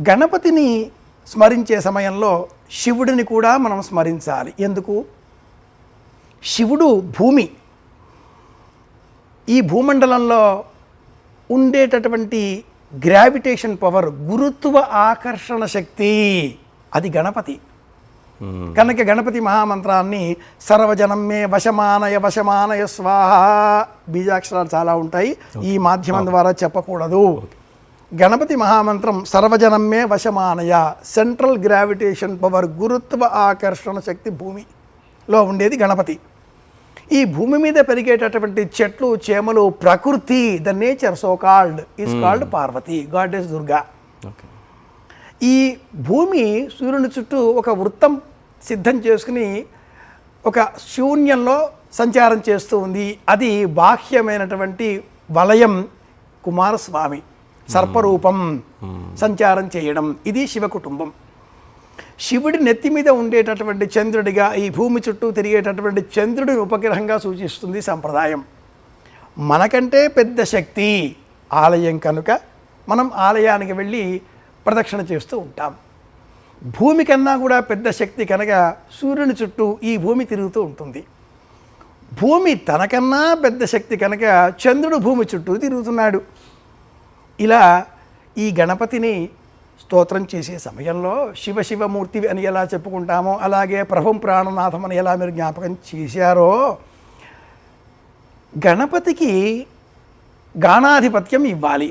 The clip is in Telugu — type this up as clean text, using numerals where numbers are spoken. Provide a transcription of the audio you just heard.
గణపతిని స్మరించే సమయంలో శివుడిని కూడా మనం స్మరించాలి. ఎందుకు? శివుడు భూమి. ఈ భూమండలంలో ఉండేటటువంటి గ్రావిటేషన్ పవర్, గురుత్వ ఆకర్షణ శక్తి, అది గణపతి. కనుక గణపతి మహామంత్రాన్ని సర్వజనం మే వశమానయ వశమానయ స్వాహ, బీజాక్షరాలు చాలా ఉంటాయి, ఈ మాధ్యమం ద్వారా చెప్పకూడదు. గణపతి మహామంత్రం సర్వజనం మే వశమానయ, సెంట్రల్ గ్రావిటేషన్ పవర్, గురుత్వ ఆకర్షణ శక్తి భూమిలో ఉండేది గణపతి. ఈ భూమి మీద పెరిగేటటువంటి చెట్లు చేమలు, ప్రకృతి, the nature so called is called Parvati, goddess Durga. ఈ భూమి సూర్యుని చుట్టూ ఒక వృత్తం సిద్ధం చేసుకుని ఒక శూన్యంలో సంచారం చేస్తూ ఉంది. అది బాహ్యమైనటువంటి వలయం, కుమారస్వామి సర్పరూపం సంచారం చేయడం, ఇది శివ కుటుంబం. శివుడి నెత్తి మీద ఉండేటటువంటి చంద్రుడిగా, ఈ భూమి చుట్టూ తిరిగేటటువంటి చంద్రుడిని ఉపగ్రహంగా సూచిస్తుంది సంప్రదాయం. మనకంటే పెద్ద శక్తి ఆలయం కనుక మనం ఆలయానికి వెళ్ళి ప్రదక్షిణ చేస్తూ ఉంటాం. భూమి కన్నా కూడా పెద్ద శక్తి కనుక సూర్యుని చుట్టూ ఈ భూమి తిరుగుతూ ఉంటుంది. భూమి తనకన్నా పెద్ద శక్తి కనుక చంద్రుడు భూమి చుట్టూ తిరుగుతున్నాడు. ఇలా ఈ గణపతిని స్తోత్రం చేసే సమయంలో శివ శివమూర్తి అని ఎలా చెప్పుకుంటామో, అలాగే ప్రభుం ప్రాణనాథం అని ఎలా మీరు జ్ఞాపకం చేశారో, గణపతికి గానాధిపత్యం ఇవ్వాలి.